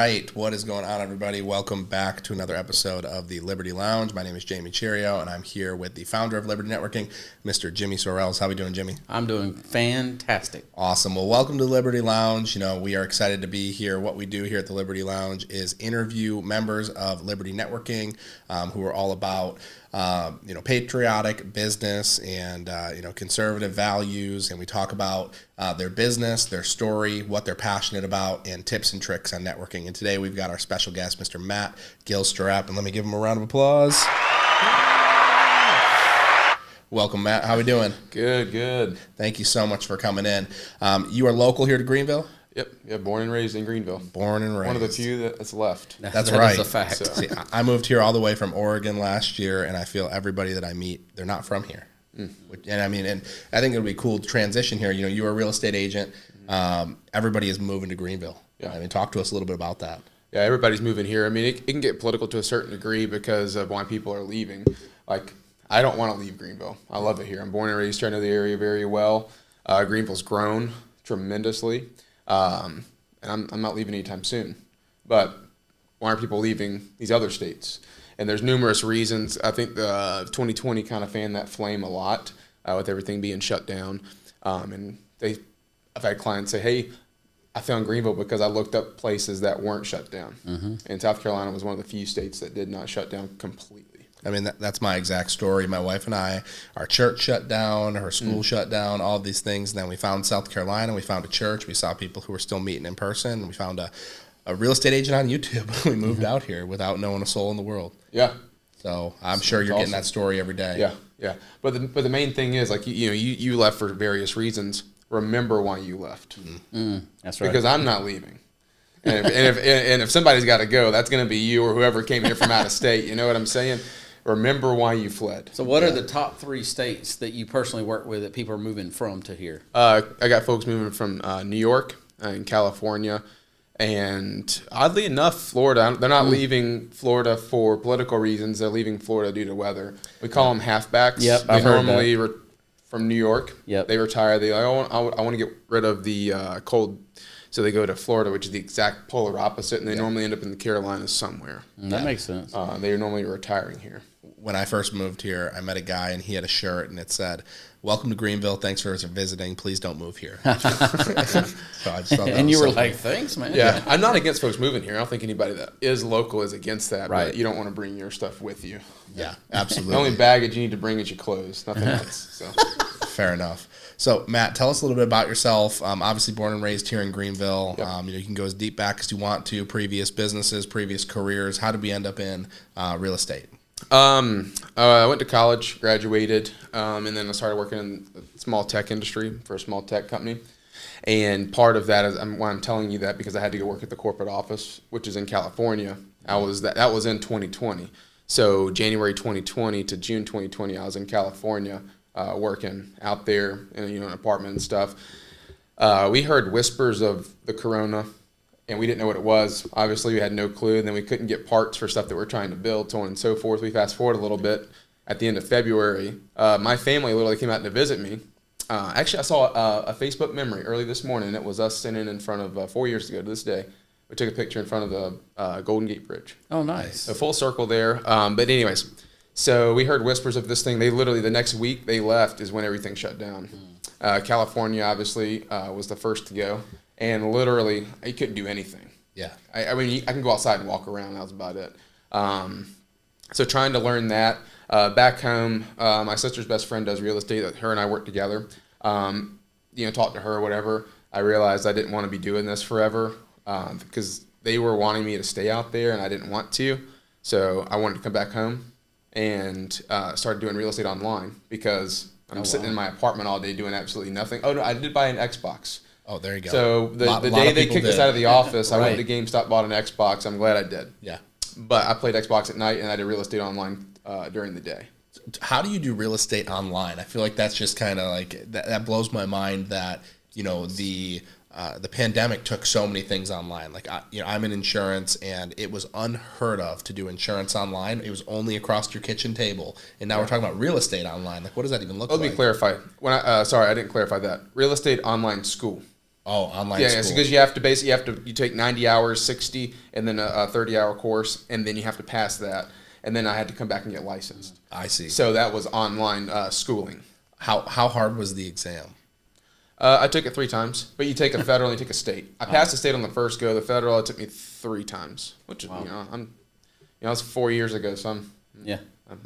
right. What is going on, everybody? Welcome back to another episode of the Liberty Lounge. My name is Jamie Cheerio, and I'm here with the founder of Liberty Networking, Mr. Jimmy Sorrells. How are we doing, Jimmy? I'm doing fantastic. Awesome. Well, welcome to Liberty Lounge. We are excited to be here. What we do here at the Liberty Lounge is interview members of Liberty Networking who are all about patriotic business and, conservative values. And we talk about their business, their story, what they're passionate about, and tips and tricks on networking. And today we've got our special guest, Mr. Matt Gilstrap. And let me give him a round of applause. Welcome, Matt. How are we doing? Good. Thank you so much for coming in. You are local here to Greenville? Yep. Yeah, born and raised in Greenville. Born and raised. One of the few that's left. That's that right. Is a fact. So. See, I moved here all the way from Oregon last year, and I feel everybody that I meet, they're not from here. And I think it'll be a cool transition here. You're a real estate agent. Everybody is moving to Greenville. Yeah. Talk to us a little bit about that. Yeah, everybody's moving here. It can get political to a certain degree because of why people are leaving. Like, I don't want to leave Greenville. I love it here. I'm born and raised here. I know the area very well. Greenville's grown tremendously. And I'm not leaving anytime soon. But why are people leaving these other states? And there's numerous reasons. I think 2020 kind of fanned that flame a lot with everything being shut down. And I've had clients say, hey, I found Greenville because I looked up places that weren't shut down. Mm-hmm. And South Carolina was one of the few states that did not shut down completely. That's my exact story. My wife and I, our church shut down, her school shut down, all of these things. And then we found South Carolina. We found a church. We saw people who were still meeting in person. And we found a real estate agent on YouTube. We moved out here without knowing a soul in the world. Yeah. So I'm sure you're getting that story every day. Yeah. But the main thing is, like, you left for various reasons. Remember why you left. That's right. Because I'm not leaving. And if somebody's got to go, that's going to be you or whoever came here from out of state. You know what I'm saying? Remember why you fled. So what are the top 3 states that you personally work with that people are moving from to here? I got folks moving from New York and California. And oddly enough, Florida. They're not leaving Florida for political reasons. They're leaving Florida due to weather. We call them halfbacks. Yep, They I've heard normally from New York. Yep. They retire. They I want to get rid of the cold. So they go to Florida, which is the exact polar opposite, and they normally end up in the Carolinas somewhere. That makes sense. They're normally retiring here. When I first moved here, I met a guy, and he had a shirt, and it said, "Welcome to Greenville. Thanks for visiting. Please don't move here." So I just thought and you were like, thanks, man. Yeah, I'm not against folks moving here. I don't think anybody that is local is against that. Right. But you don't want to bring your stuff with you. Yeah, absolutely. The only baggage you need to bring is your clothes, nothing else. So. Fair enough. So, Matt, tell us a little bit about yourself. Obviously born and raised here in Greenville. Yep. You can go as deep back as you want to, previous businesses, previous careers. How did we end up in real estate? I went to college, graduated, and then I started working in the small tech industry for a small tech company. And part of that is why I'm telling you that, because I had to go work at the corporate office, which is in California. That was in 2020. So January 2020 to June 2020, I was in California. Working out there in an apartment and stuff. We heard whispers of the corona, and we didn't know what it was. Obviously, we had no clue, and then we couldn't get parts for stuff that we're trying to build, so on and so forth. We fast forward a little bit. At the end of February, my family literally came out to visit me. Actually, I saw a Facebook memory early this morning. It was us sitting in front of 4 years ago to this day. We took a picture in front of the Golden Gate Bridge. Oh, nice. A full circle there. But anyways, so we heard whispers of this thing. They literally, the next week they left is when everything shut down. California, obviously, was the first to go. And literally, you couldn't do anything. Yeah. I can go outside and walk around. That was about it. So trying to learn that. Back home, my sister's best friend does real estate. Her and I work together. Talk to her, whatever. I realized I didn't want to be doing this forever because they were wanting me to stay out there, and I didn't want to. So I wanted to come back home and started doing real estate online because I'm sitting in my apartment all day doing absolutely nothing. Oh, no, I did buy an Xbox. Oh, there you go. So the day they kicked us out of the office, I went to GameStop, bought an Xbox. I'm glad I did. Yeah. But I played Xbox at night, and I did real estate online during the day. How do you do real estate online? I feel like that's just kind of like, that blows my mind that, the pandemic took so many things online. Like, I'm in insurance, and it was unheard of to do insurance online. It was only across your kitchen table, and now we're talking about real estate online. Like, what does that even look like? Let me clarify. I didn't clarify that. Real estate online school. Oh, online Yeah, school. because you take 90 hours, 60, and then a 30-hour course, and then you have to pass that. And then I had to come back and get licensed. I see. So that was online schooling. How hard was the exam? I took it 3 times, but you take a federal and you take a state. I passed the state on the first go. The federal, it took me 3 times, which is, it's 4 years ago, so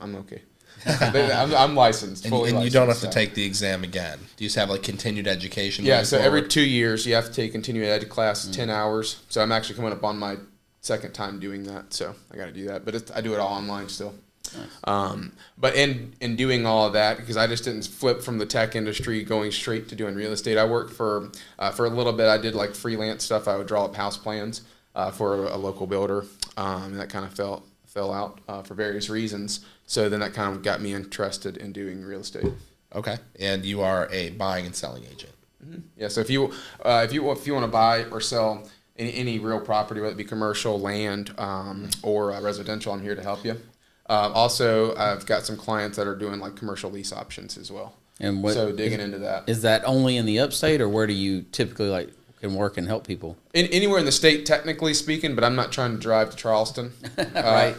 I'm okay. I'm licensed, fully And you licensed, don't have to take the exam again. Do you just have like continued education? Yeah, moving so forward? every 2 years you have to take continuing ed class, 10 hours. So I'm actually coming up on my second time doing that, so I got to do that. But I do it all online still. Nice. But in doing all of that, because I just didn't flip from the tech industry going straight to doing real estate. I worked for a little bit. I did like freelance stuff. I would draw up house plans for a local builder, and that kind of fell out for various reasons. So then that kind of got me interested in doing real estate. Okay, and you are a buying and selling agent. Mm-hmm. Yeah. So if you want to buy or sell any real property, whether it be commercial, land, or residential, I'm here to help you. Also, I've got some clients that are doing like commercial lease options as well. And so digging into that. Is that only in the upstate, or where do you typically can work and help people? Anywhere in the state, technically speaking, but I'm not trying to drive to Charleston. Right.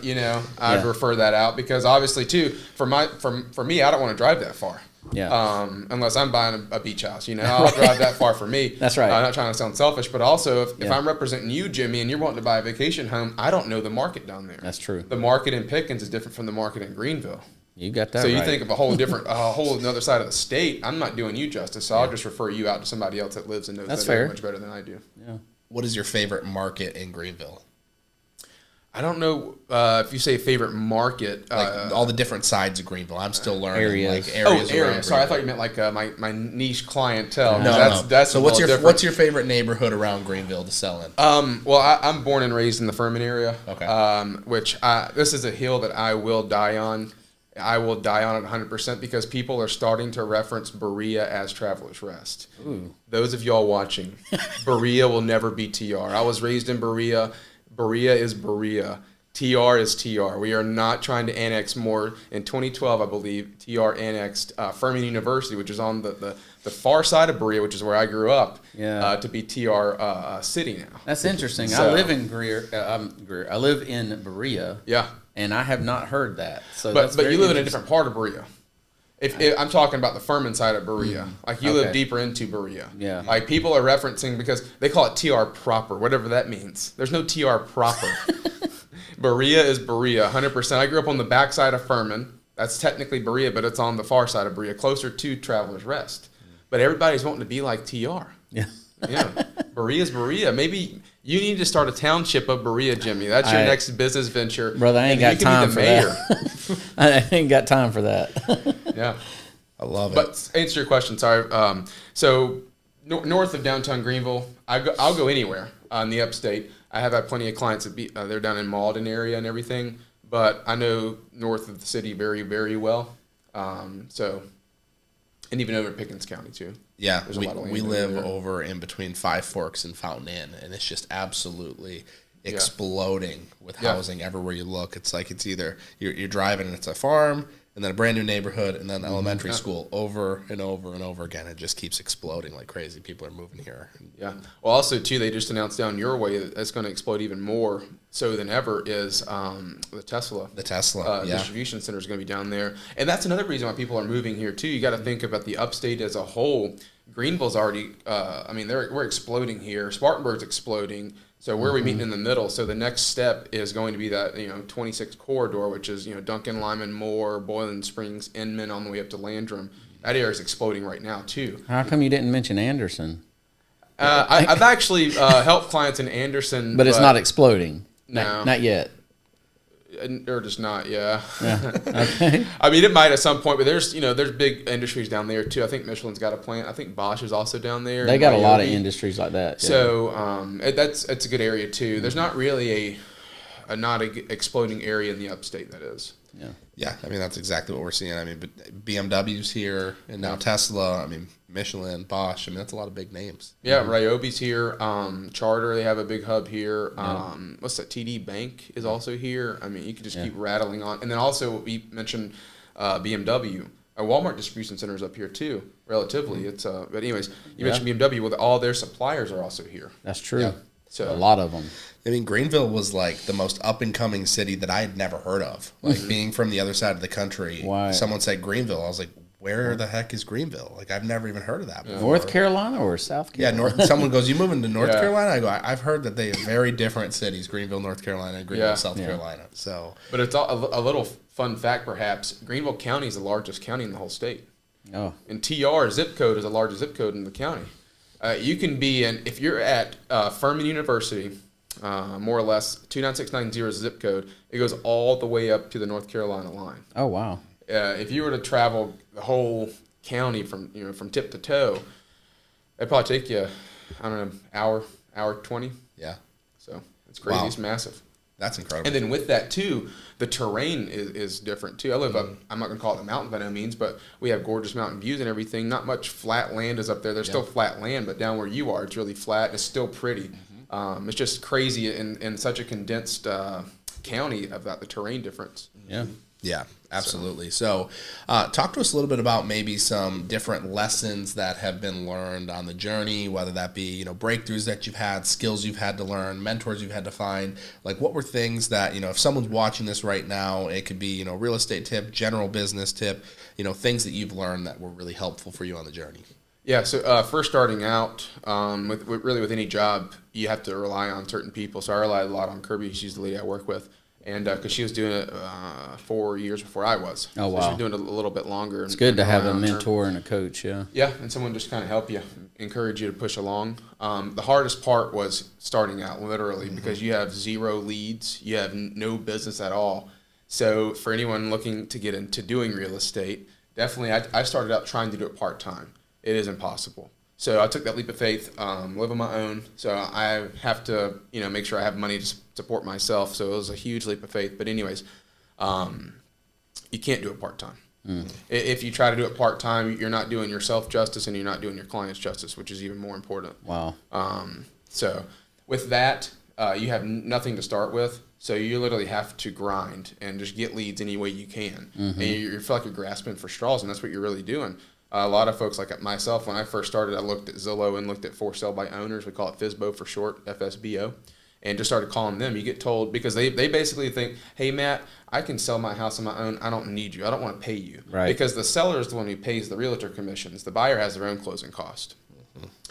I'd refer that out because obviously too, for me, I don't want to drive that far. Yeah. Unless I'm buying a beach house, I'll drive that far for me. That's right. I'm not trying to sound selfish, but also if I'm representing you, Jimmy, and you're wanting to buy a vacation home, I don't know the market down there. That's true. The market in Pickens is different from the market in Greenville. You got that. So you right. think of a whole different, another side of the state. I'm not doing you justice, so I'll just refer you out to somebody else that lives and knows that area much better than I do. Yeah. What is your favorite market in Greenville? I don't know if you say favorite market. Like all the different sides of Greenville. I'm still learning. Areas. Like areas. Areas. Sorry, I thought you meant like my niche clientele. No. That's so what's your favorite neighborhood around Greenville to sell in? Well, I'm born and raised in the Furman area. Okay. This is a hill that I will die on. I will die on it 100% because people are starting to reference Berea as Traveler's Rest. Ooh. Those of y'all watching, Berea will never be TR. I was raised in Berea. Berea is Berea. TR is TR. We are not trying to annex more. In 2012, I believe, TR annexed Furman University, which is on the far side of Berea, which is where I grew up, to be TR city now. That's interesting. So, I live in I live in Berea. Yeah. And I have not heard that. So but you live in a different part of Berea. If I'm talking about the Furman side of Berea, like you live deeper into Berea. Yeah. Like people are referencing because they call it TR proper, whatever that means. There's no TR proper. Berea is Berea, 100%. I grew up on the backside of Furman. That's technically Berea, but it's on the far side of Berea, closer to Traveler's Rest. But everybody's wanting to be like TR. Yeah. Berea's Berea. Maybe you need to start a township of Berea, Jimmy. That's your next business venture. Brother, I ain't got time for that. I ain't got time for that. Yeah. I love it. But to answer your question, sorry. So north of downtown Greenville, I'll go anywhere in the upstate. I have had plenty of clients that they're down in Malden area and everything, but I know north of the city very, very well. And even over Pickens County too. Yeah, There's a lot of land we live there. over in between Five Forks and Fountain Inn, and it's just absolutely exploding with housing everywhere you look. It's like it's either you're driving and it's a farm, and then a brand new neighborhood, and then elementary school over and over and over again. It just keeps exploding like crazy. People are moving here. Yeah. Well, also too, they just announced down your way that it's going to explode even more so than ever is the Tesla. The Tesla distribution center is going to be down there, and that's another reason why people are moving here too. You got to think about the upstate as a whole. Greenville's already. We're exploding here. Spartanburg's exploding. So where are we meeting in the middle? So the next step is going to be that 26 corridor, which is Duncan, Lyman, Moore, Boylan Springs, Inman, on the way up to Landrum. That area is exploding right now too. How come you didn't mention Anderson? I've actually helped clients in Anderson, but it's not exploding. No, not yet. Or just not, yeah. Okay. I mean, it might at some point, but there's big industries down there too. I think Michelin's got a plant. I think Bosch is also down there. They got a lot of industries like that. Yeah. So it's a good area too. There's not really a not exploding area in the upstate that is. Yeah. Yeah, I mean that's exactly what we're seeing. I mean, but BMW's here, and now Tesla. I mean, Michelin, Bosch. I mean, that's a lot of big names. Yeah, Ryobi's here. Charter, they have a big hub here. What's that? TD Bank is also here. I mean, you could just keep rattling on. And then also we mentioned BMW. Walmart distribution centers up here too. Relatively, it's but anyways, you mentioned BMW. Well, all their suppliers are also here. That's true. Yeah. So a lot of them. I mean, Greenville was like the most up and coming city that I had never heard of. Like being from the other side of the country, Why? someone said Greenville. I was like, where the heck is Greenville? Like, I've never even heard of that before. North Carolina or South Yeah, Carolina? someone goes, you moving to North Yeah. Carolina? I go, I've heard that they are very different cities, Greenville, North Carolina, and Greenville, Yeah. South Yeah. Carolina. So, But it's a little fun fact, perhaps. Greenville County is the largest county in the whole state. Oh, And TR zip code is the largest zip code in the county. You can be in, if you're at Furman University, more or less, 29690 is the zip code. It goes all the way up to the North Carolina line. oh wow. If you were to travel the whole county from tip to toe, it'd probably take you, I don't know, hour 20. yeah, So it's crazy. Wow. It's massive. that's incredible. And then with that too, the terrain is different too. I live up, I'm not going to call it the mountain by no means, but we have gorgeous mountain views and everything. Not much flat land is up there. There's still flat land, but down where you are, it's really flat and it's still pretty. It's just crazy in such a condensed county about the terrain difference. Yeah. Yeah, absolutely. So, talk to us a little bit about maybe some different lessons that have been learned on the journey, whether that be, breakthroughs that you've had, skills you've had to learn, mentors you've had to find. Like, what were things that, if someone's watching this right now, it could be, real estate tip, general business tip, things that you've learned that were really helpful for you on the journey. Yeah, so first starting out, with any job, you have to rely on certain people. So I relied a lot on Kirby. She's the lady I work with. And because she was doing it 4 years before I was. Oh, wow. So she was doing it a little bit longer. It's good to have a mentor and a coach, yeah. Yeah, and someone just kind of help you, encourage you to push along. The hardest part was starting out, literally, because you have 0 leads. You have no business at all. So for anyone looking to get into doing real estate, definitely I started out trying to do it part-time. It is impossible. So I took that leap of faith, live on my own. So I have to, make sure I have money to support myself. So it was a huge leap of faith. But anyways, you can't do it part-time. If you try to do it part-time, you're not doing yourself justice and you're not doing your clients justice, which is even more important. Wow. So with that, you have nothing to start with. So you literally have to grind and just get leads any way you can. And you feel like you're grasping for straws, and that's what you're really doing. A lot of folks like myself, when I first started, I looked at Zillow and looked at for sale by owners. We call it FSBO for short, FSBO, and just started calling them. You get told, because they basically think, hey, Matt, I can sell my house on my own. I don't need you. I don't want to pay you. Right. Because the seller is the one who pays the realtor commissions. The buyer has their own closing cost.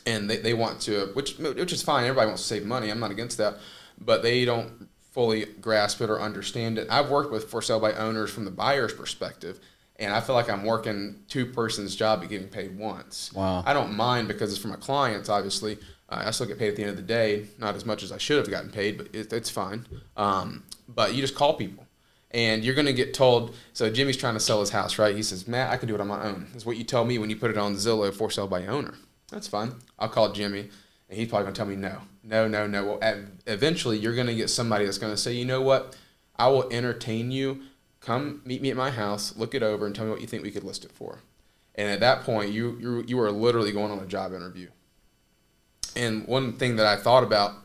And they want to, which is fine. Everybody wants to save money. I'm not against that. But they don't fully grasp it or understand it. I've worked with for sale by owners from the buyer's perspective. And I feel like I'm working 2 persons' job but getting paid once. Wow. I don't mind because it's for my clients, obviously. I still get paid at the end of the day, not as much as I should have gotten paid, but it's fine. But you just call people. And you're going to get told, so Jimmy's trying to sell his house, right? He says, Matt, I can do it on my own. That's what you tell me when you put it on Zillow for sale by owner. That's fine. I'll call Jimmy, and he's probably going to tell me no. Well, eventually you're going to get somebody that's going to say, you know what? I will entertain you. Come meet me at my house, look it over, and tell me what you think we could list it for. And at that point, you are literally going on a job interview. And one thing that I thought about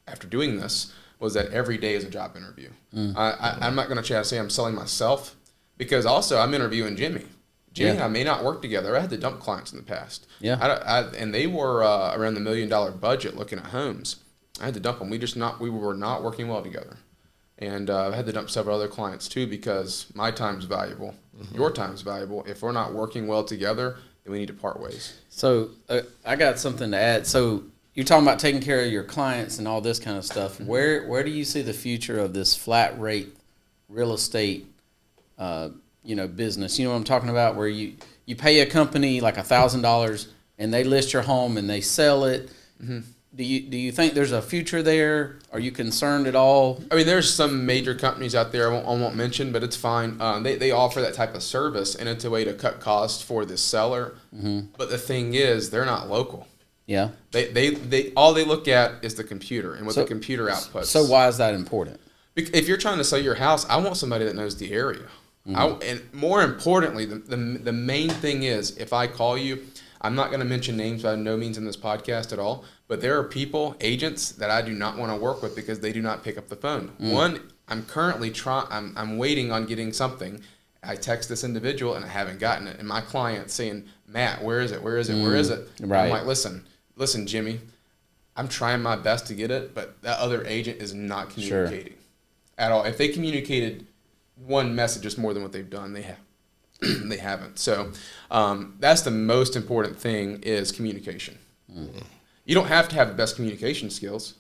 after doing this was that every day is a job interview. I'm not going to try to say I'm selling myself, because also I'm interviewing Jimmy. Jimmy and I may not work together. I had to dump clients in the past. Yeah. And they were around the $1 million budget looking at homes. I had to dump them. We were not working well together. And I had to dump several other clients too, because my time's valuable. Your time's valuable. If we're not working well together, then we need to part ways. So I got something to add. So you're talking about taking care of your clients and all this kind of stuff. Where do you see the future of this flat rate real estate, business? You know what I'm talking about? Where you pay a company like $1,000 and they list your home and they sell it. Do you think there's a future there? Are you concerned at all? I mean, there's some major companies out there I won't mention, but it's fine. They offer that type of service, and it's a way to cut costs for the seller. But the thing is, they're not local. Yeah. They all they look at is the computer and what the computer outputs. So why is that important? If you're trying to sell your house, I want somebody that knows the area. And more importantly, the main thing is, if I call you, I'm not going to mention names by no means in this podcast at all, but there are people, agents, that I do not want to work with because they do not pick up the phone. One, I'm currently I'm waiting on getting something, I text this individual and I haven't gotten it. And my client's saying, Matt, where is it? Where is it? Where is it? Right. I'm like, listen, Jimmy, I'm trying my best to get it, but that other agent is not communicating at all. If they communicated one message, it's more than what they've done. They have. They haven't. So that's the most important thing is communication. Mm-hmm. You don't have to have the best communication skills.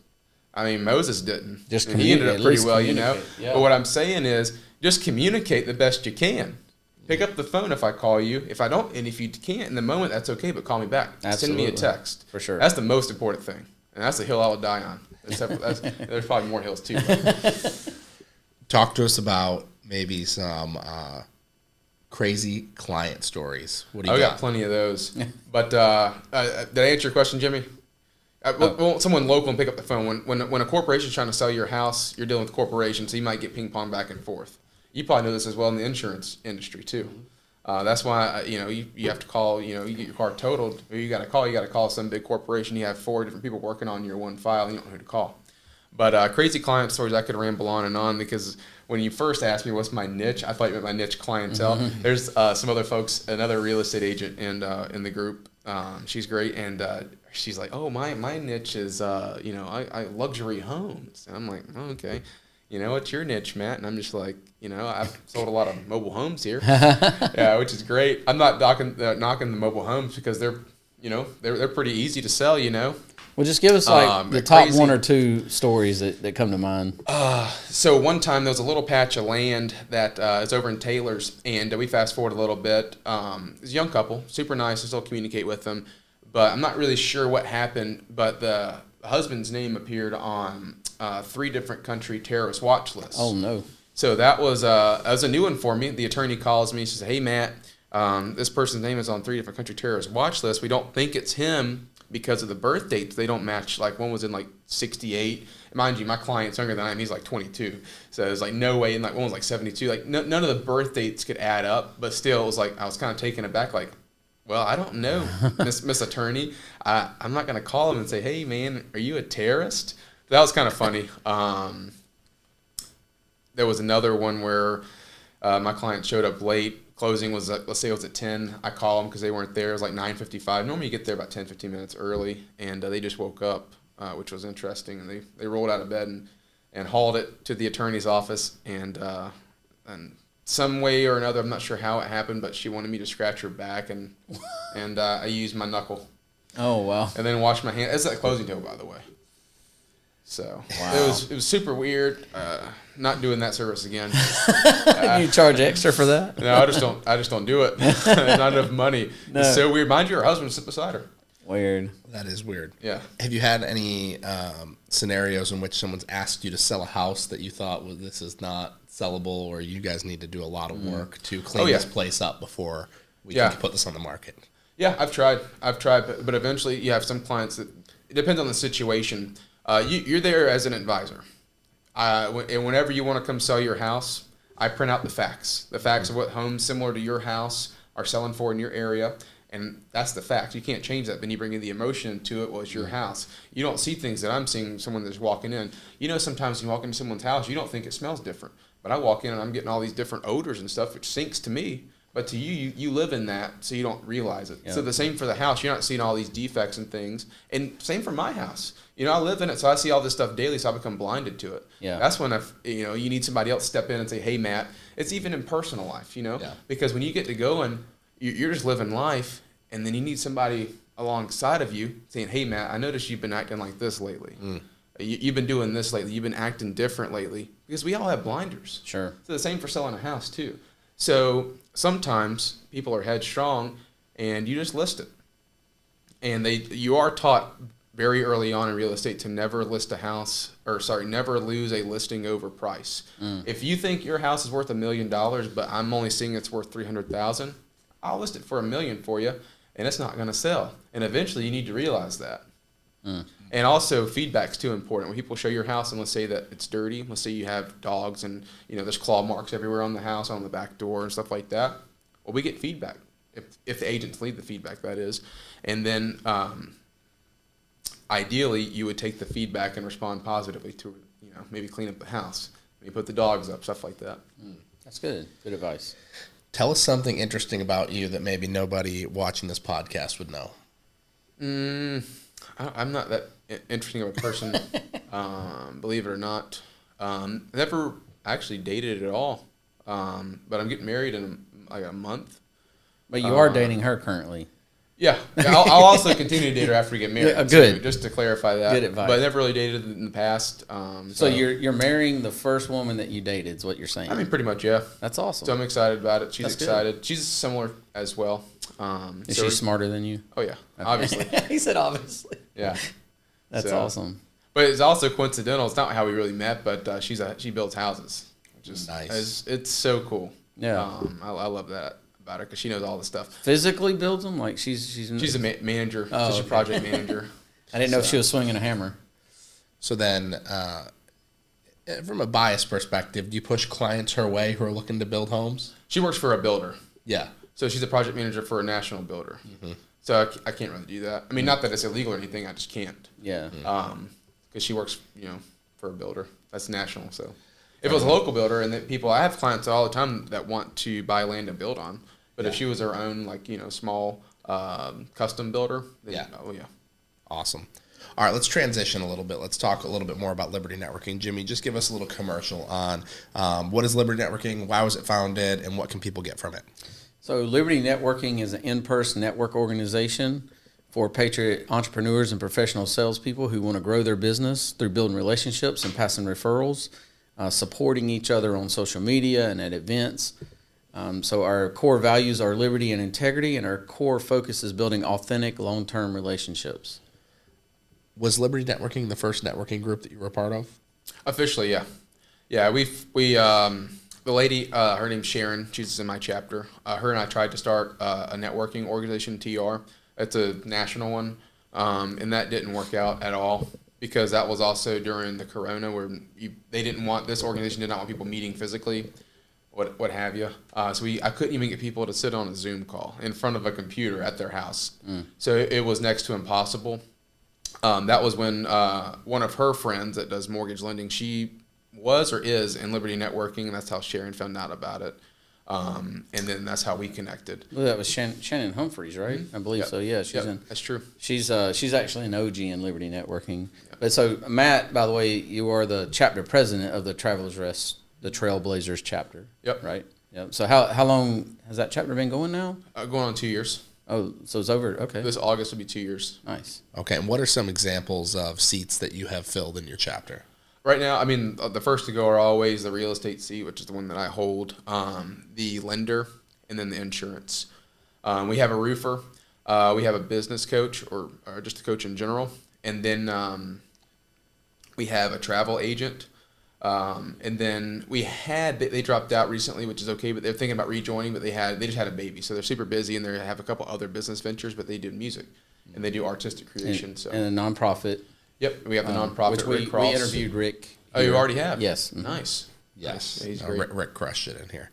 I mean, Moses didn't. He ended up pretty well, you know. Yep. But what I'm saying is just communicate the best you can. Pick up the phone if I call you. If I don't, and if you can't in the moment, that's okay, but call me back. Absolutely. Send me a text. For sure. That's the most important thing. And that's the hill I will die on. There's probably more hills too. Talk to us about maybe some crazy client stories. What do you got? Got plenty of those. But did I answer your question, Jimmy? Won't someone local and pick up the phone? When a corporation's trying to sell your house, you're dealing with corporations, so you might get ping pong back and forth. You probably know this as well in the insurance industry too. That's why you have to call. You get your car totaled, or you got to call some big corporation. You have 4 different people working on your one file, and you don't know who to call. But crazy client stories, I could ramble on and on because when you first asked me what's my niche, I thought you meant my niche clientele. Mm-hmm. There's some other folks, another real estate agent in the group. She's great, and she's like, oh, my niche is I luxury homes. And I'm like, oh, okay. What's your niche, Matt? And I'm just like, I've sold a lot of mobile homes here. Yeah, which is great. I'm not knocking the mobile homes because they're pretty easy to sell, Well, just give us the top crazy 1 or 2 stories that come to mind. So one time there was a little patch of land that is over in Taylor's, and we fast forward a little bit. It's a young couple, super nice. I still communicate with them, but I'm not really sure what happened. But the husband's name appeared on 3 different country terrorist watch lists. Oh no! So that was a new one for me. The attorney calls me. She says, "Hey Matt, this person's name is on 3 different country terrorist watch lists. We don't think it's him." Because of the birth dates, they don't match. Like one was in like 68. Mind you, my client's younger than I am. He's like 22. So there's like no way. And like one was like 72. Like none of the birth dates could add up. But still, it was like I was kind of taken aback. Like, well, I don't know, Miss Attorney. I'm not gonna call him and say, hey man, are you a terrorist? That was kind of funny. There was another one where my client showed up late. Closing was, let's say it was at 10. I call them because they weren't there. It was like 9:55. Normally you get there about 10, 15 minutes early. And they just woke up, which was interesting. And they rolled out of bed and hauled it to the attorney's office. And some way or another, I'm not sure how it happened, but she wanted me to scratch her back. And I used my knuckle. Oh, wow. And then wash my hand. It's at closing table, by the way. So wow. It was super weird. Not doing that service again. You charge extra for that? No, I just don't do it. Not enough money. No. It's so weird. Mind you, her husband sit beside her. Weird. That is weird. Yeah. Have you had any scenarios in which someone's asked you to sell a house that you thought, well, this is not sellable, or you guys need to do a lot of work to clean this place up before we can put this on the market? Yeah, I've tried, but eventually you have some clients that it depends on the situation. You're there as an advisor. And whenever you want to come sell your house, I print out the facts of what homes similar to your house are selling for in your area, and that's the fact. You can't change that. Then you bring in the emotion to it. Well, it's your house. You don't see things that I'm seeing. Someone that's walking in. Sometimes you walk into someone's house, you don't think it smells different, but I walk in and I'm getting all these different odors and stuff, which sinks to me. But to you live in that, so you don't realize it. Yeah. So the same for the house. You're not seeing all these defects and things. And same for my house. I live in it, so I see all this stuff daily, so I become blinded to it. Yeah. That's when you need somebody else to step in and say, hey, Matt. It's even in personal life, because when you get to going, you're just living life, and then you need somebody alongside of you saying, hey, Matt, I noticed you've been acting like this lately. You've been doing this lately. You've been acting different lately. Because we all have blinders. Sure. So the same for selling a house, too. So sometimes people are headstrong, and you just list it. And you are taught very early on in real estate to never list a house, never lose a listing over price. If you think your house is worth $1 million, but I'm only seeing it's worth $300,000, I'll list it for $1 million for you, and it's not going to sell. And eventually, you need to realize that. And also, feedback's too important. When people show your house and let's say that it's dirty, let's say you have dogs and there's claw marks everywhere on the house, on the back door and stuff like that. Well, we get feedback if the agents leave the feedback, that is. And then ideally, you would take the feedback and respond positively to maybe clean up the house, maybe put the dogs up, stuff like that. That's good. Good advice. Tell us something interesting about you that maybe nobody watching this podcast would know. I'm not that interesting of a person, believe it or not. Never actually dated at all, but I'm getting married in like a month. But you are dating her currently. Yeah, I'll also continue to date her after we get married. Yeah, good. So just to clarify that. Good advice. But I never really dated in the past. So you're marrying the first woman that you dated, is what you're saying? I mean, pretty much, yeah. That's awesome. So I'm excited about it. She's That's excited. good. She's similar as well. Is she smarter than you? Oh yeah, obviously. He said obviously. Yeah. That's So- awesome. But it's also coincidental. It's not how we really met, but she builds houses, which is Nice. It's so cool. Yeah. I love that about her because she knows all the stuff. Physically builds them? Like she's She's a manager. Oh, She's a okay. project manager. I didn't know if she was swinging a hammer. So then, from a bias perspective, do you push clients her way who are looking to build homes? She works for a builder. Yeah. So she's a project manager for a national builder. Mm-hmm. So I can't really do that. I mean, not that it's illegal or anything. I just can't. Yeah. Because she works, for a builder. That's national. So if it was a local builder and I have clients all the time that want to buy land and build on. But if she was her own, small custom builder, then, oh yeah. Awesome. All right, let's transition a little bit. Let's talk a little bit more about Liberty Networking. Jimmy, just give us a little commercial on what is Liberty Networking, why was it founded, and what can people get from it? So Liberty Networking is an in-person network organization for patriot entrepreneurs and professional salespeople who want to grow their business through building relationships and passing referrals, supporting each other on social media and at events. So our core values are liberty and integrity, and our core focus is building authentic, long-term relationships. Was Liberty Networking the first networking group that you were a part of? Officially, yeah. Yeah, the lady, her name's Sharon. She's in my chapter. Her and I tried to start a networking organization, TR. It's a national one, and that didn't work out at all because that was also during the Corona where this organization did not want people meeting physically, what have you. So I couldn't even get people to sit on a Zoom call in front of a computer at their house. So it was next to impossible. That was when one of her friends that does mortgage lending, she was or is in Liberty Networking, and that's how Sharon found out about it. And then that's how we connected. Well, that was Shannon Humphreys, right? Mm-hmm. I believe so. Yeah, she's in. That's true. She's actually an OG in Liberty Networking. Yep. But so Matt, by the way, you are the chapter president of the Travelers Rest, the Trailblazers chapter. Yep. Right. Yep. So how long has that chapter been going now? Going on 2 years. Oh, so it's over. Okay. This August will be 2 years. Nice. Okay, and what are some examples of seats that you have filled in your chapter? Right now, I mean, the first to go are always the real estate seat, which is the one that I hold, the lender, and then the insurance. We have a roofer. We have a business coach or just a coach in general. And then we have a travel agent. And then they dropped out recently, which is okay, but they're thinking about rejoining, but they just had a baby. So they're super busy and they have a couple other business ventures, but they do music and they do artistic creation. And a nonprofit. Yep, we have the nonprofit. Which we interviewed Rick. Oh, you already have? Yes. Mm-hmm. Nice. Yes. Yeah, he's great. Rick crushed it in here.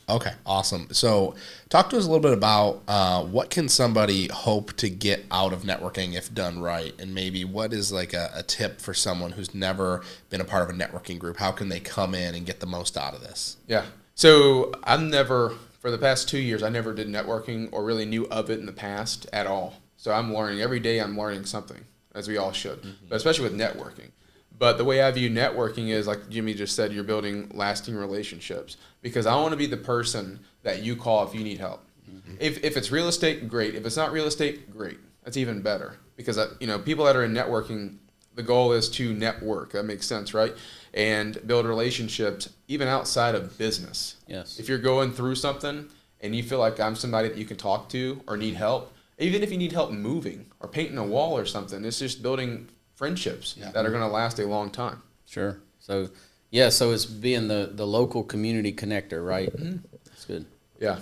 Okay, awesome. So talk to us a little bit about what can somebody hope to get out of networking if done right, and maybe what is like a tip for someone who's never been a part of a networking group? How can they come in and get the most out of this? Yeah. So for the past 2 years, I never did networking or really knew of it in the past at all. So I'm learning. Every day I'm learning something, as we all should, but especially with networking. But the way I view networking is, like Jimmy just said, you're building lasting relationships. Because I want to be the person that you call if you need help. Mm-hmm. If it's real estate, great. If it's not real estate, great. That's even better. Because people that are in networking, the goal is to network. That makes sense, right? And build relationships even outside of business. Yes. If you're going through something and you feel like I'm somebody that you can talk to or need help, even if you need help moving or painting a wall or something, it's just building friendships that are going to last a long time. Sure. So, yeah, so it's being the local community connector, right? Mm-hmm. That's good. Yeah.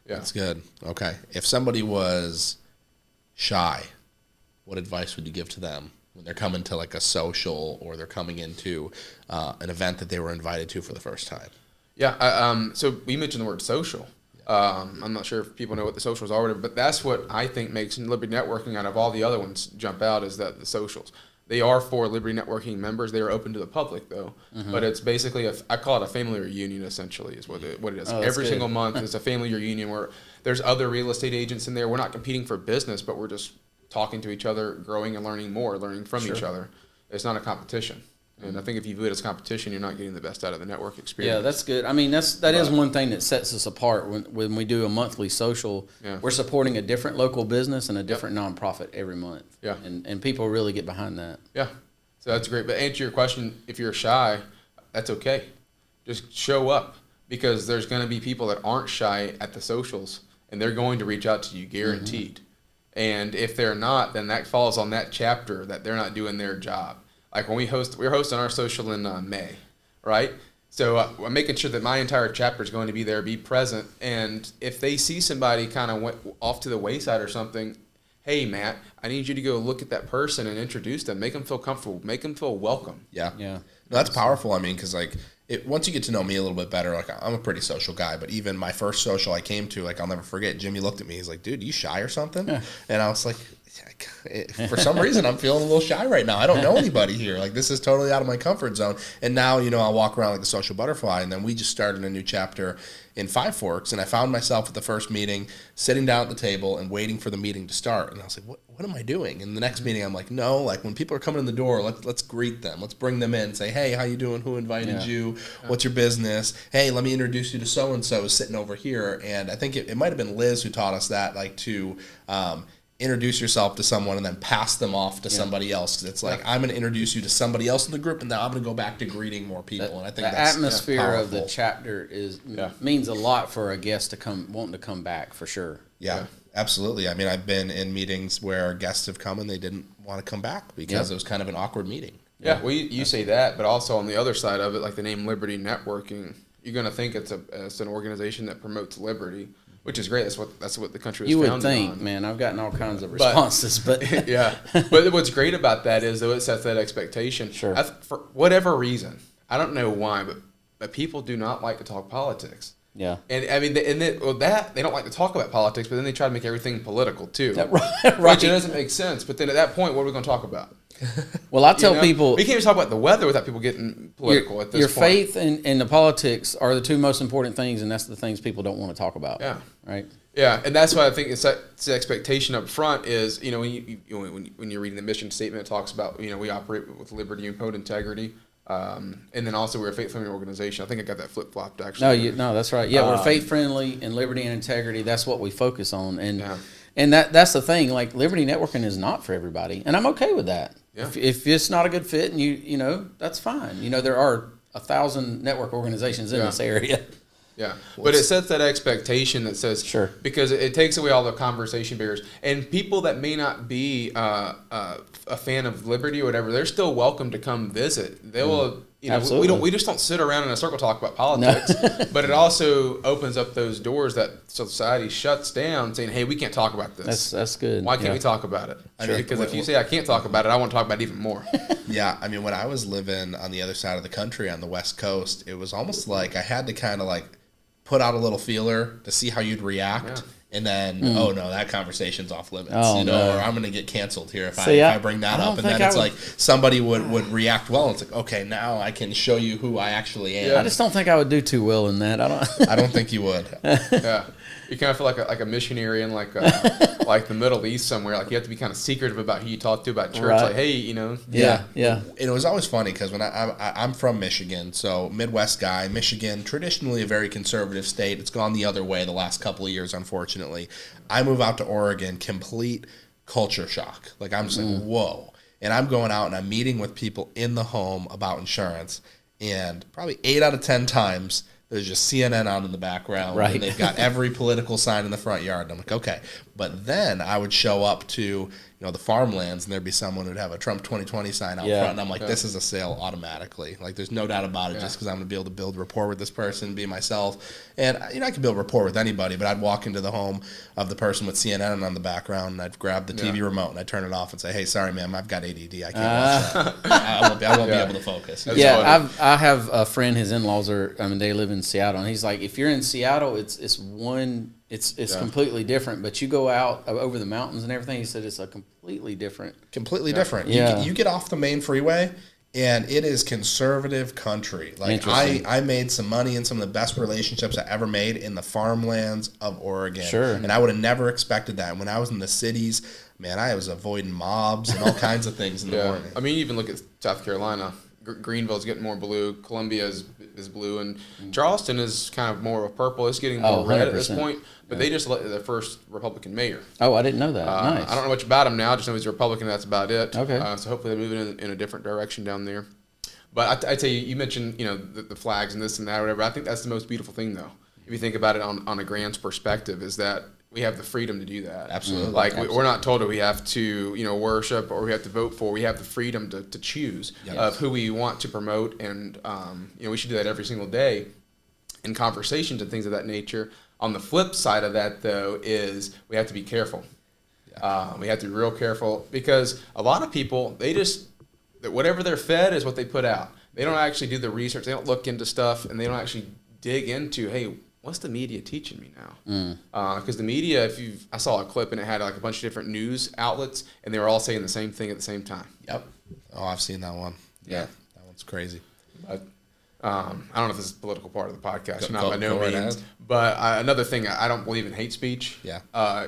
That's good. Okay. If somebody was shy, what advice would you give to them when they're coming to like a social or they're coming into an event that they were invited to for the first time? Yeah. So we mentioned the word social. I'm not sure if people know what the socials are, but that's what I think makes Liberty Networking out of all the other ones jump out is that the socials. They are for Liberty Networking members. They are open to the public, though. But it's basically, I call it a family reunion, essentially, is what it is. Oh, Every good. single month is a family reunion where there's other real estate agents in there. We're not competing for business, but we're just talking to each other, growing and learning more, learning from each other. It's not a competition. And I think if you view it as competition, you're not getting the best out of the network experience. Yeah, that's good. I mean, that is one thing that sets us apart. When we do a monthly social, we're supporting a different local business and a different nonprofit every month. Yeah. And people really get behind that. Yeah. So that's great. But to answer your question, if you're shy, that's okay. Just show up, because there's going to be people that aren't shy at the socials, and they're going to reach out to you, guaranteed. And if they're not, then that falls on that chapter that they're not doing their job. Like when we're hosting our social in May, right? So I'm making sure that my entire chapter is going to be there, be present. And if they see somebody kind of off to the wayside or something, hey, Matt, I need you to go look at that person and introduce them. Make them feel comfortable. Make them feel welcome. Yeah. Yeah. No, that's powerful. I mean, because like once you get to know me a little bit better, like I'm a pretty social guy, but even my first social I came to, like I'll never forget, Jimmy looked at me. He's like, dude, you shy or something? And I was like, for some reason, I'm feeling a little shy right now. I don't know anybody here. Like, this is totally out of my comfort zone. And now, I'll walk around like a social butterfly. And then we just started a new chapter in Five Forks. And I found myself at the first meeting sitting down at the table and waiting for the meeting to start. And I was like, what am I doing? And the next meeting, I'm like, no, like when people are coming in the door, let's greet them. Let's bring them in and say, hey, how you doing? Who invited you? What's your business? Hey, let me introduce you to so-and-so sitting over here. And I think it might have been Liz who taught us that, like to introduce yourself to someone and then pass them off to somebody else. 'Cause it's like, I'm going to introduce you to somebody else in the group, and then I'm going to go back to greeting more people. And I think the that's atmosphere of the powerful. chapter means a lot for a guest to wanting to come back, for sure. Yeah, absolutely. I mean, I've been in meetings where guests have come and they didn't want to come back because it was kind of an awkward meeting. Yeah, well, you say that, but also on the other side of it, like the name Liberty Networking, you're going to think it's an organization that promotes liberty, which is great. That's what the country was You would founded think, on. man. I've gotten all kinds of responses, but yeah. But what's great about that is, though, it sets that expectation. Sure. For whatever reason, I don't know why, but people do not like to talk politics. yeah. And I mean, they don't like to talk about politics, but then they try to make everything political too. Right. Which it doesn't make sense. But then at that point, what are we going to talk about? Well, I tell people, we can't even talk about the weather without people getting political. At this your point. faith and the politics are the two most important things, and that's the things people don't want to talk about. Yeah. Right. Yeah, and that's why I think it's the expectation up front is, when you're reading the mission statement, it talks about, we operate with liberty and code integrity. And then also we're a faith-friendly organization. I think I got that flip-flopped, actually. No, that's right. Yeah, we're faith-friendly and liberty and integrity. That's what we focus on. And that's the thing. Like, Liberty Networking is not for everybody. And I'm okay with that. Yeah. If it's not a good fit, and that's fine. There are 1,000 network organizations in this area. Yeah, but it sets that expectation that says, Sure, because it takes away all the conversation barriers, and people that may not be a fan of liberty or whatever, they're still welcome to come visit. They will, Absolutely. we just don't sit around in a circle talk about politics, but it also opens up those doors that society shuts down, saying, hey, we can't talk about this. That's good. Why can't we talk about it? Sure. Because if you say I can't talk about it, I want to talk about it even more. Yeah, I mean, when I was living on the other side of the country on the West Coast, it was almost like I had to kind of like put out a little feeler to see how you'd react. And then, oh no, that conversation's off limits, no. or I'm going to get canceled here if See, I bring that I up. don't And then think it's I like somebody would react well. And it's like, okay, now I can show you who I actually am. I just don't think I would do too well in that. I don't think you would. Yeah, you kind of feel like a missionary in like the Middle East somewhere. Like you have to be kind of secretive about who you talk to about church. Right. Like, hey, Yeah. And it was always funny because when I'm from Michigan, so Midwest guy. Michigan, traditionally a very conservative state. It's gone the other way the last couple of years, unfortunately. I move out to Oregon, complete culture shock. Like I'm just like, whoa. And I'm going out and I'm meeting with people in the home about insurance, and probably 8 out of 10 times there's just CNN on in the background, Right. and they've got every political sign in the front yard. And I'm like, okay. But then I would show up to the farmlands, and there'd be someone who'd have a Trump 2020 sign out front, and I'm like, this is a sale automatically. Like, there's no doubt about it, just because I'm going to be able to build rapport with this person, be myself. And, I can build rapport with anybody, but I'd walk into the home of the person with CNN on the background, and I'd grab the TV remote, and I'd turn it off and say, hey, sorry, ma'am, I've got ADD. I can't watch that. I won't be able to focus. I have a friend, his in-laws they live in Seattle, and he's like, if you're in Seattle, it's one It's completely different. But you go out over the mountains and everything. He said it's a completely different. Different. Yeah. You get off the main freeway, and it is conservative country. Like I made some money in some of the best relationships I ever made in the farmlands of Oregon. Sure. And I would have never expected that. When I was in the cities, man, I was avoiding mobs and all kinds of things in the morning. I mean, you even look at South Carolina. Greenville's getting more blue. Columbia is blue, and Charleston is kind of more of a purple. It's getting more red at this point. But they just let their first Republican mayor. Oh, I didn't know that. Nice. I don't know much about him now. Just know he's a Republican. That's about it. Okay. So hopefully they're moving in a different direction down there. But I tell you, you mentioned the flags and this and that or whatever. I think that's the most beautiful thing, though. If you think about it on a grand perspective, is that we have the freedom to do that. Absolutely. Like we're not told that we have to worship or we have to vote for. We have the freedom to choose of who we want to promote, and we should do that every single day in conversations and things of that nature. On the flip side of that, though, is we have to be careful. We have to be real careful because a lot of people, whatever they're fed is what they put out. They don't actually do the research. They don't look into stuff, and they don't actually dig into, hey, what's the media teaching me now? Because the media, I saw a clip and it had like a bunch of different news outlets, and they were all saying the same thing at the same time. Yep. Oh, I've seen that one. Yeah, that one's crazy. But I don't know if this is a political part of the podcast or not by no means. But another thing, I don't believe in hate speech. Yeah.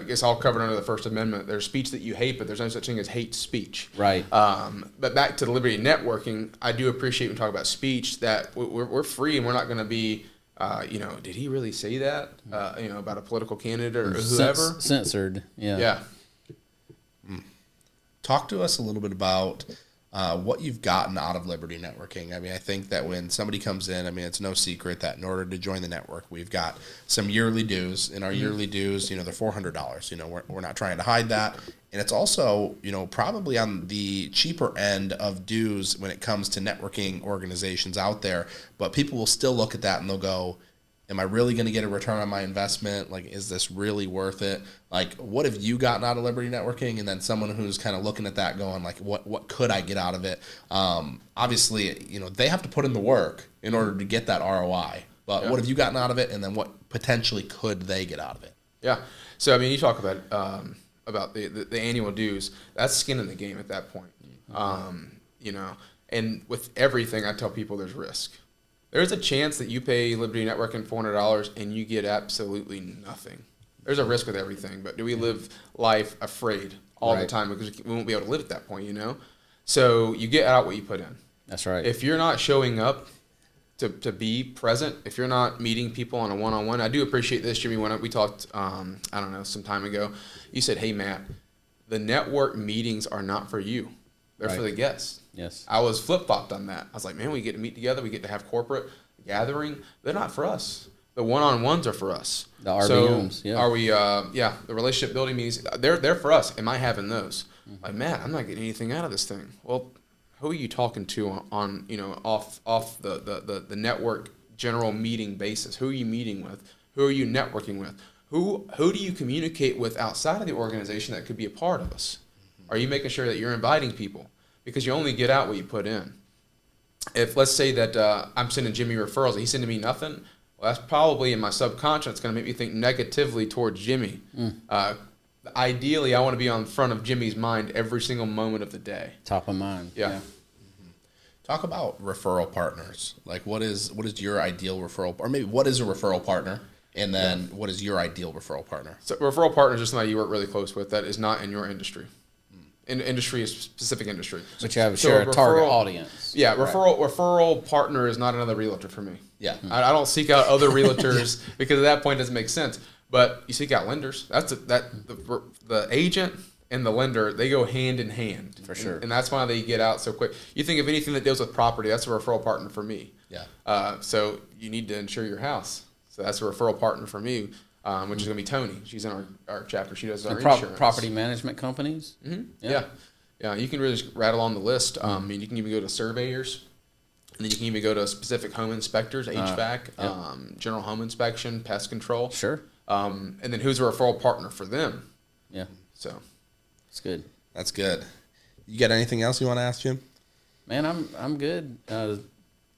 It's all covered under the First Amendment. There's speech that you hate, but there's no such thing as hate speech. Right. But back to the Liberty Networking, I do appreciate when we talk about speech that we're free and we're not going to be, did he really say that? About a political candidate or whoever. Censored. Yeah. Yeah. Talk to us a little bit about what you've gotten out of Liberty Networking. I mean, I think that when somebody comes in, I mean, it's no secret that in order to join the network, we've got some yearly dues. And our yearly dues, they're $400. We're not trying to hide that. And it's also, probably on the cheaper end of dues when it comes to networking organizations out there. But people will still look at that and they'll go, am I really going to get a return on my investment? Like, is this really worth it? Like, what have you gotten out of Liberty Networking? And then someone who's kind of looking at that going, like, what could I get out of it? Obviously, they have to put in the work in order to get that ROI. But what have you gotten out of it? And then what potentially could they get out of it? Yeah. So, I mean, you talk about the annual dues. That's skin in the game at that point. And with everything, I tell people there's risk. There's a chance that you pay Liberty Networking $400 and you get absolutely nothing. There's a risk with everything, but do we live life afraid all the time because we won't be able to live at that point, So you get out what you put in. That's right. If you're not showing up to be present, if you're not meeting people on a one-on-one, I do appreciate this, Jimmy. When we talked, some time ago, you said, hey, Matt, the network meetings are not for you. They're for the guests. Yes. I was flip-flopped on that. I was like, man, we get to meet together. We get to have corporate gathering. They're not for us. The one-on-ones are for us. The RBMs, so are we, the relationship building meetings, they're for us. Am I having those? Mm-hmm. Like, man, I'm not getting anything out of this thing. Well, who are you talking to on off the network general meeting basis? Who are you meeting with? Who are you networking with? Who do you communicate with outside of the organization that could be a part of us? Are you making sure that you're inviting people? Because you only get out what you put in. If, let's say that I'm sending Jimmy referrals and he's sending me nothing, well, that's probably in my subconscious going to make me think negatively towards Jimmy. Ideally, I want to be on front of Jimmy's mind every single moment of the day. Top of mind. Yeah. Mm-hmm. Talk about referral partners. Like, what is your ideal referral, or maybe what is a referral partner? And then what is your ideal referral partner? So referral partner is just somebody you work really close with that is not in your industry. Industry is specific industry. But you have a target audience. Yeah, referral partner is not another realtor for me. Yeah. I don't seek out other realtors because at that point it doesn't make sense. But you seek out lenders. The agent and the lender, they go hand in hand. For sure. And that's why they get out so quick. You think of anything that deals with property, that's a referral partner for me. Yeah. So you need to insure your house. So that's a referral partner for me. Which is going to be Tony. She's in our chapter. She does our insurance. Property management companies? Mm-hmm. Yeah. You can really just rattle on the list. I mean, you can even go to surveyors, and then you can even go to specific home inspectors, HVAC, general home inspection, pest control. Sure. And then who's a referral partner for them? Yeah. So. That's good. That's good. You got anything else you want to ask, Jim? Man, I'm good.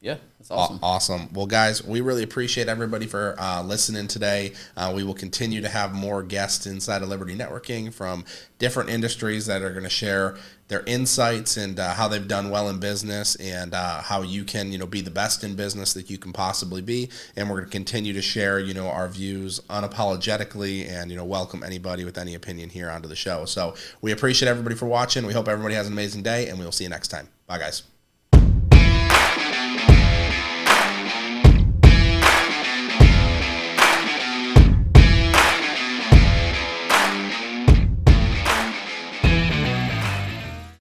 Yeah, that's awesome. Awesome. Well, guys, we really appreciate everybody for listening today. We will continue to have more guests inside of Liberty Networking from different industries that are going to share their insights and how they've done well in business and how you can, be the best in business that you can possibly be. And we're going to continue to share, our views unapologetically and, welcome anybody with any opinion here onto the show. So we appreciate everybody for watching. We hope everybody has an amazing day, and we will see you next time. Bye, guys.